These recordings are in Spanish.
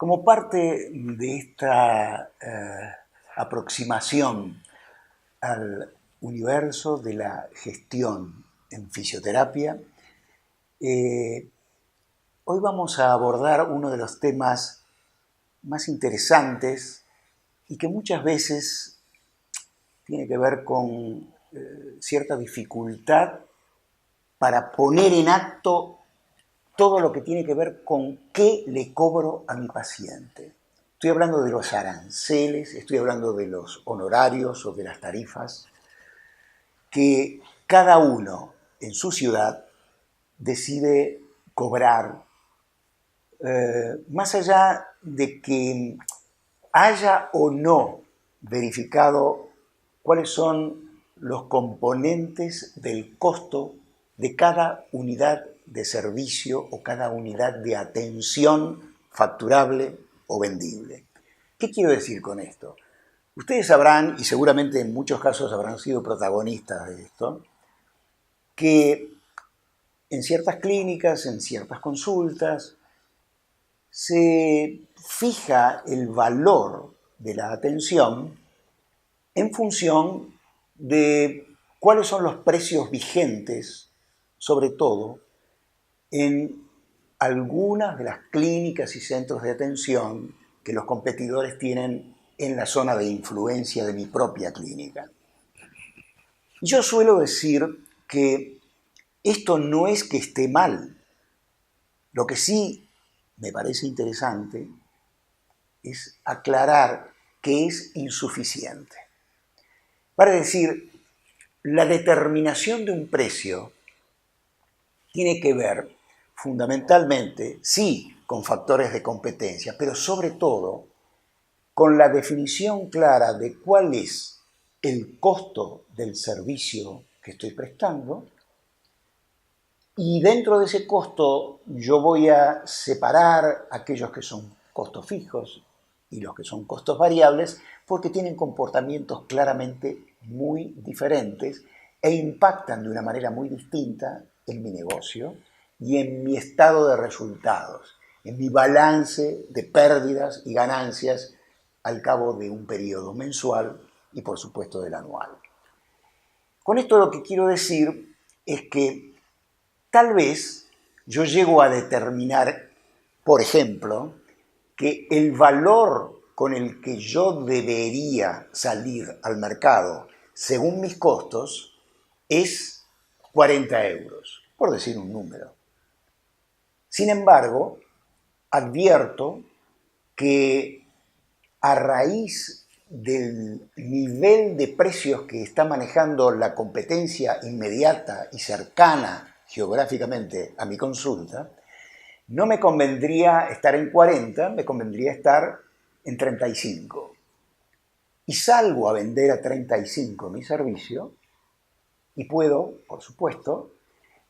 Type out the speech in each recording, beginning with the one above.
Como parte de esta aproximación al universo de la gestión en fisioterapia, hoy vamos a abordar uno de los temas más interesantes y que muchas veces tiene que ver con cierta dificultad para poner en acto todo lo que tiene que ver con qué le cobro a mi paciente. Estoy hablando de los aranceles, estoy hablando de los honorarios o de las tarifas que cada uno en su ciudad decide cobrar, más allá de que haya o no verificado cuáles son los componentes del costo de cada unidad de servicio o cada unidad de atención facturable o vendible. ¿Qué quiero decir con esto? Ustedes sabrán, y seguramente en muchos casos habrán sido protagonistas de esto, que en ciertas clínicas, en ciertas consultas, se fija el valor de la atención en función de cuáles son los precios vigentes, sobre todo en algunas de las clínicas y centros de atención que los competidores tienen en la zona de influencia de mi propia clínica. Yo suelo decir que esto no es que esté mal. Lo que sí me parece interesante es aclarar que es insuficiente. Para decir, la determinación de un precio tiene que ver fundamentalmente, sí, con factores de competencia, pero sobre todo con la definición clara de cuál es el costo del servicio que estoy prestando, y dentro de ese costo yo voy a separar aquellos que son costos fijos y los que son costos variables, porque tienen comportamientos claramente muy diferentes e impactan de una manera muy distinta en mi negocio y en mi estado de resultados, en mi balance de pérdidas y ganancias al cabo de un periodo mensual y por supuesto del anual. Con esto lo que quiero decir es que tal vez yo llego a determinar, por ejemplo, que el valor con el que yo debería salir al mercado según mis costos es 40 euros, por decir un número. Sin embargo, advierto que a raíz del nivel de precios que está manejando la competencia inmediata y cercana geográficamente a mi consulta, no me convendría estar en 40, me convendría estar en 35. Y salgo a vender a 35 mi servicio y puedo, por supuesto,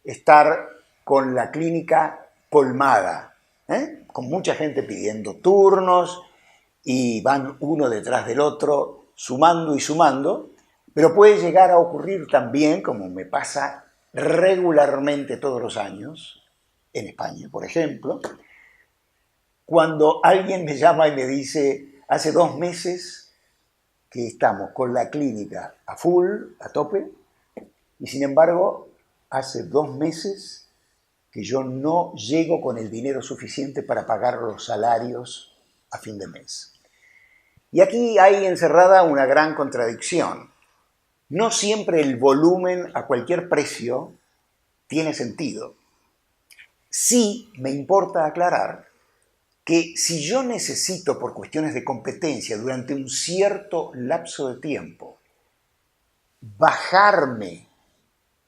estar con la clínica colmada, con mucha gente pidiendo turnos y van uno detrás del otro sumando y sumando, pero puede llegar a ocurrir también, como me pasa regularmente todos los años, en España, por ejemplo, cuando alguien me llama y me dice, hace 2 meses que estamos con la clínica a full, a tope, y sin embargo, hace 2 meses que yo no llego con el dinero suficiente para pagar los salarios a fin de mes. Y aquí hay encerrada una gran contradicción. No siempre el volumen a cualquier precio tiene sentido. Sí me importa aclarar que si yo necesito, por cuestiones de competencia, durante un cierto lapso de tiempo, bajarme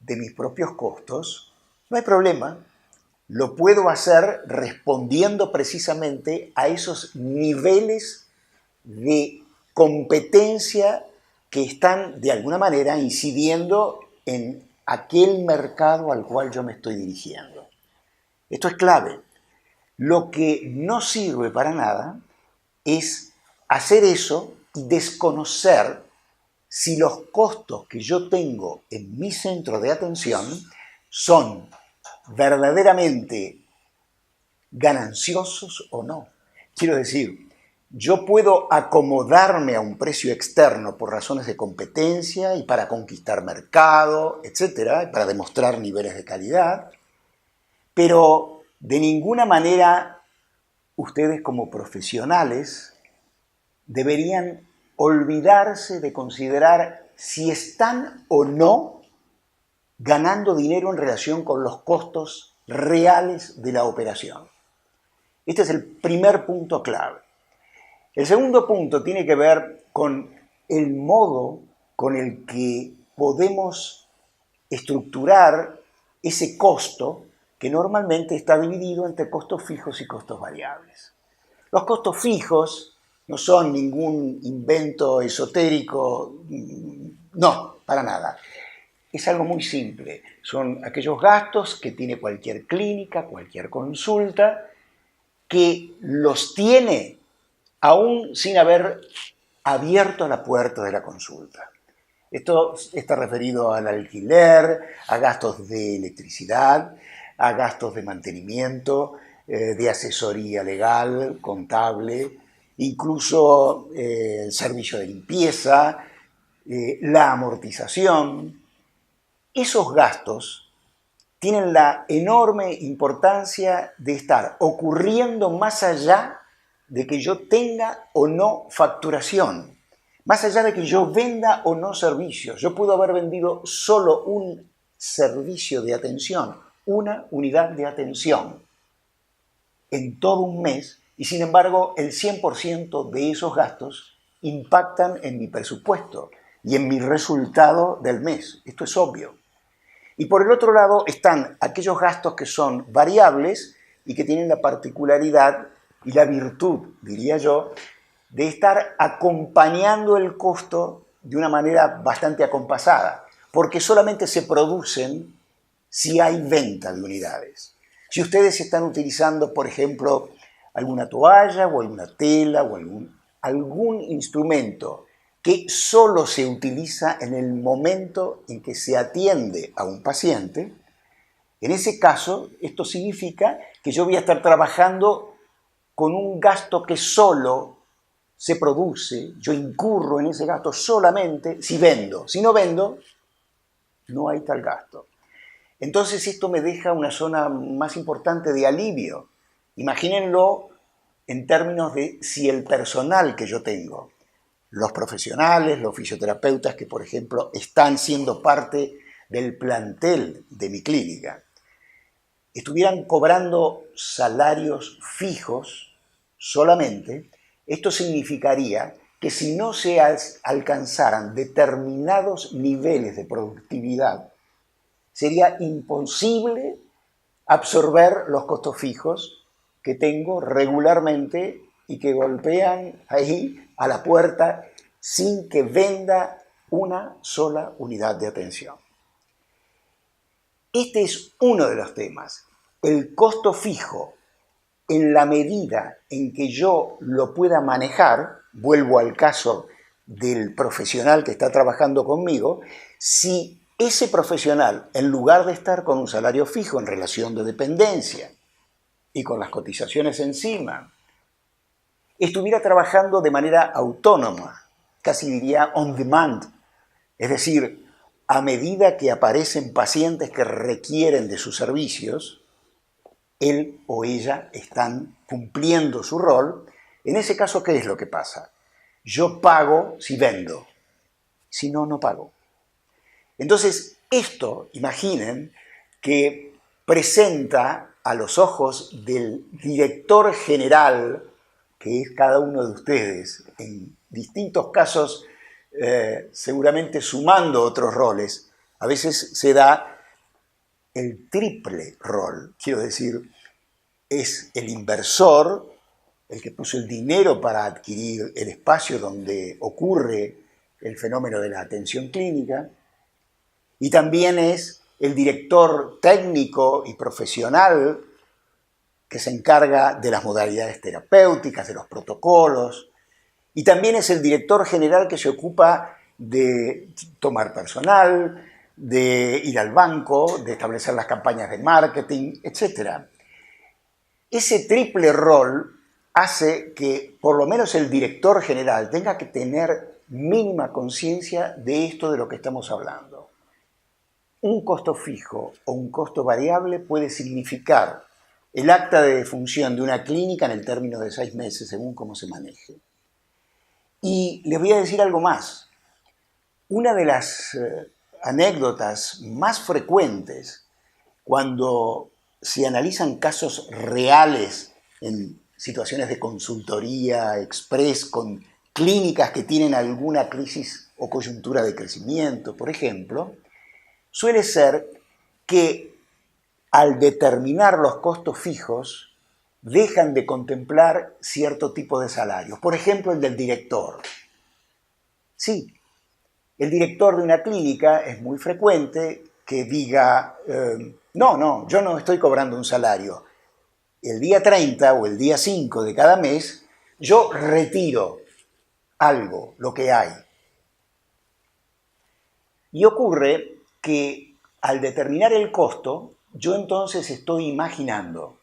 de mis propios costos, no hay problema. Lo puedo hacer respondiendo precisamente a esos niveles de competencia que están de alguna manera incidiendo en aquel mercado al cual yo me estoy dirigiendo. Esto es clave. Lo que no sirve para nada es hacer eso y desconocer si los costos que yo tengo en mi centro de atención son verdaderamente gananciosos o no. Quiero decir, yo puedo acomodarme a un precio externo por razones de competencia y para conquistar mercado, etcétera, para demostrar niveles de calidad, pero de ninguna manera ustedes como profesionales deberían olvidarse de considerar si están o no ganando dinero en relación con los costos reales de la operación. Este es el primer punto clave. El segundo punto tiene que ver con el modo con el que podemos estructurar ese costo que normalmente está dividido entre costos fijos y costos variables. Los costos fijos no son ningún invento esotérico, no, para nada. Es algo muy simple. Son aquellos gastos que tiene cualquier clínica, cualquier consulta, que los tiene aún sin haber abierto la puerta de la consulta. Esto está referido al alquiler, a gastos de electricidad, a gastos de mantenimiento, de asesoría legal, contable, incluso el servicio de limpieza, la amortización. Esos gastos tienen la enorme importancia de estar ocurriendo más allá de que yo tenga o no facturación, más allá de que yo venda o no servicios. Yo puedo haber vendido solo un servicio de atención, una unidad de atención en todo un mes, y sin embargo el 100% de esos gastos impactan en mi presupuesto y en mi resultado del mes. Esto es obvio. Y por el otro lado están aquellos gastos que son variables y que tienen la particularidad y la virtud, diría yo, de estar acompañando el costo de una manera bastante acompasada, porque solamente se producen si hay venta de unidades. Si ustedes están utilizando, por ejemplo, alguna toalla o alguna tela o algún instrumento que solo se utiliza en el momento en que se atiende a un paciente, en ese caso, esto significa que yo voy a estar trabajando con un gasto que solo se produce, yo incurro en ese gasto solamente si vendo. Si no vendo, no hay tal gasto. Entonces esto me deja una zona más importante de alivio. Imagínenlo en términos de si el personal que yo tengo, los profesionales, los fisioterapeutas que, por ejemplo, están siendo parte del plantel de mi clínica, estuvieran cobrando salarios fijos solamente, esto significaría que si no se alcanzaran determinados niveles de productividad, sería imposible absorber los costos fijos que tengo regularmente y que golpean ahí a la puerta sin que venda una sola unidad de atención. Este es uno de los temas. El costo fijo, en la medida en que yo lo pueda manejar, vuelvo al caso del profesional que está trabajando conmigo, si ese profesional, en lugar de estar con un salario fijo en relación de dependencia y con las cotizaciones encima, estuviera trabajando de manera autónoma, casi diría on demand, es decir, a medida que aparecen pacientes que requieren de sus servicios, él o ella están cumpliendo su rol. En ese caso, ¿qué es lo que pasa? Yo pago si vendo, si no, no pago. Entonces, esto, imaginen, que presenta a los ojos del director general, que es cada uno de ustedes, en distintos casos, seguramente sumando otros roles, a veces se da el triple rol, quiero decir, es el inversor, el que puso el dinero para adquirir el espacio donde ocurre el fenómeno de la atención clínica, y también es el director técnico y profesional que se encarga de las modalidades terapéuticas, de los protocolos, y también es el director general que se ocupa de tomar personal, de ir al banco, de establecer las campañas de marketing, etc. Ese triple rol hace que por lo menos el director general tenga que tener mínima conciencia de esto de lo que estamos hablando. Un costo fijo o un costo variable puede significar el acta de defunción de una clínica en el término de 6 meses, según cómo se maneje. Y les voy a decir algo más. Una de las anécdotas más frecuentes cuando se analizan casos reales en situaciones de consultoría express con clínicas que tienen alguna crisis o coyuntura de crecimiento, por ejemplo, suele ser que al determinar los costos fijos dejan de contemplar cierto tipo de salarios. Por ejemplo, el del director. Sí, el director de una clínica es muy frecuente que diga, no, yo no estoy cobrando un salario. El día 30 o el día 5 de cada mes, yo retiro algo, lo que hay. Y ocurre que al determinar el costo, yo entonces estoy imaginando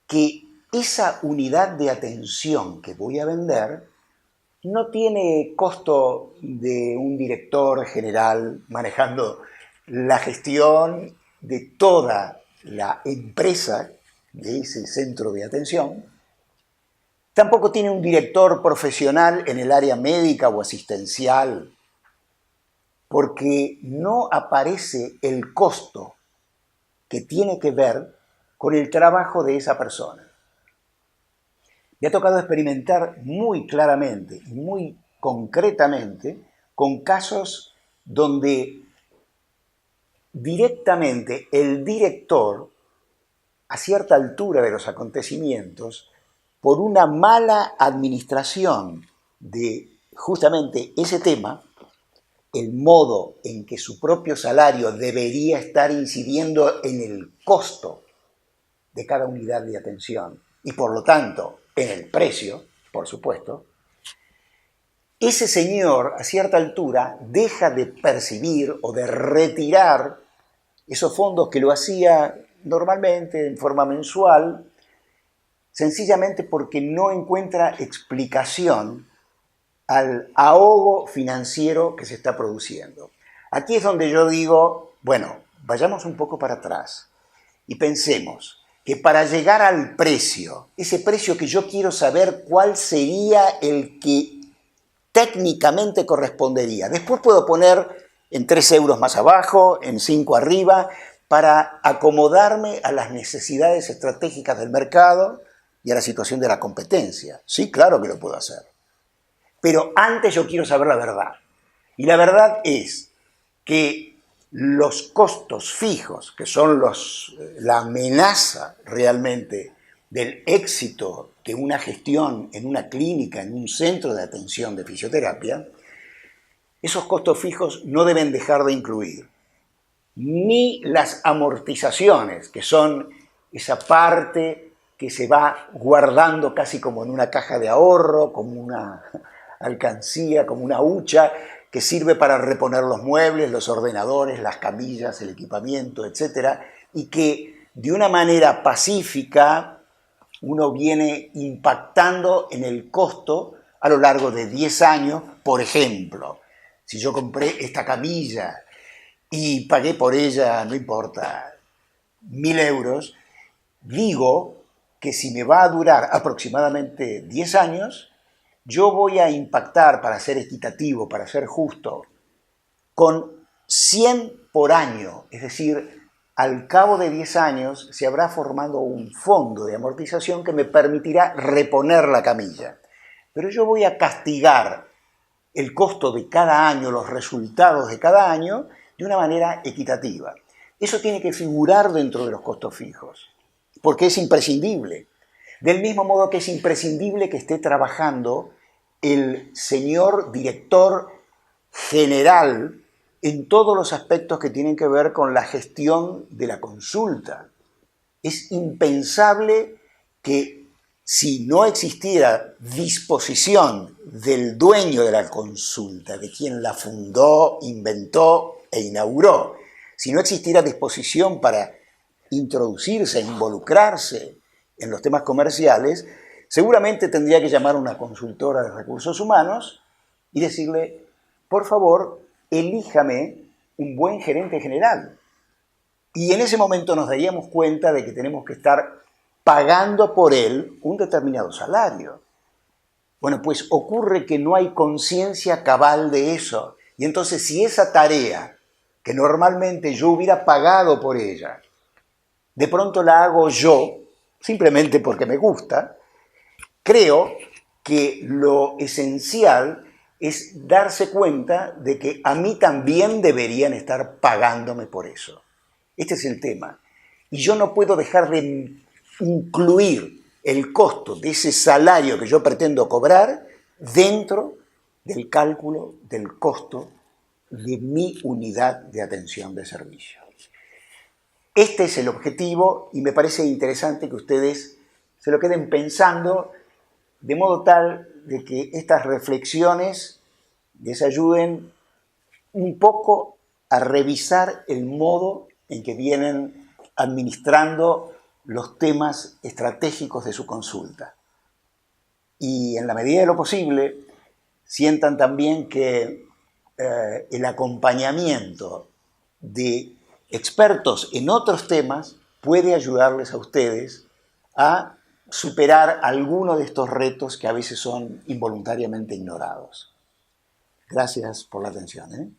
que esa unidad de atención que voy a vender no tiene costo de un director general manejando la gestión de toda la empresa de ese centro de atención. Tampoco tiene un director profesional en el área médica o asistencial, porque no aparece el costo que tiene que ver con el trabajo de esa persona. Me ha tocado experimentar muy claramente y muy concretamente con casos donde directamente el director, a cierta altura de los acontecimientos, por una mala administración de justamente ese tema, el modo en que su propio salario debería estar incidiendo en el costo de cada unidad de atención y por lo tanto en el precio, por supuesto, ese señor a cierta altura deja de percibir o de retirar esos fondos que lo hacía normalmente en forma mensual, sencillamente porque no encuentra explicación al ahogo financiero que se está produciendo. Aquí es donde yo digo, bueno, vayamos un poco para atrás y pensemos que para llegar al precio, ese precio que yo quiero saber cuál sería el que técnicamente correspondería. Después puedo poner en 3 euros más abajo, en 5 arriba, para acomodarme a las necesidades estratégicas del mercado y a la situación de la competencia. Sí, claro que lo puedo hacer. Pero antes yo quiero saber la verdad. Y la verdad es que los costos fijos, que son la amenaza realmente del éxito de una gestión en una clínica, en un centro de atención de fisioterapia, esos costos fijos no deben dejar de incluir ni las amortizaciones, que son esa parte que se va guardando casi como en una caja de ahorro, como una alcancía, como una hucha, que sirve para reponer los muebles, los ordenadores, las camillas, el equipamiento, etc. Y que de una manera pacífica uno viene impactando en el costo a lo largo de 10 años. Por ejemplo, si yo compré esta camilla y pagué por ella, no importa, 1.000 euros, digo que si me va a durar aproximadamente 10 años, yo voy a impactar, para ser equitativo, para ser justo, con 100 por año. Es decir, al cabo de 10 años se habrá formado un fondo de amortización que me permitirá reponer la camilla. Pero yo voy a castigar el costo de cada año, los resultados de cada año, de una manera equitativa. Eso tiene que figurar dentro de los costos fijos, porque es imprescindible. Del mismo modo que es imprescindible que esté trabajando el señor director general en todos los aspectos que tienen que ver con la gestión de la consulta. Es impensable que, si no existiera disposición del dueño de la consulta, de quien la fundó, inventó e inauguró, si no existiera disposición para introducirse, involucrarse en los temas comerciales, seguramente tendría que llamar a una consultora de recursos humanos y decirle, por favor, elíjame un buen gerente general. Y en ese momento nos daríamos cuenta de que tenemos que estar pagando por él un determinado salario. Bueno, pues ocurre que no hay conciencia cabal de eso. Y entonces si esa tarea, que normalmente yo hubiera pagado por ella, de pronto la hago yo, simplemente porque me gusta, creo que lo esencial es darse cuenta de que a mí también deberían estar pagándome por eso. Este es el tema. Y yo no puedo dejar de incluir el costo de ese salario que yo pretendo cobrar dentro del cálculo del costo de mi unidad de atención de servicio. Este es el objetivo y me parece interesante que ustedes se lo queden pensando de modo tal de que estas reflexiones les ayuden un poco a revisar el modo en que vienen administrando los temas estratégicos de su consulta. Y en la medida de lo posible, sientan también que el acompañamiento de expertos en otros temas puede ayudarles a ustedes a superar alguno de estos retos que a veces son involuntariamente ignorados. Gracias por la atención.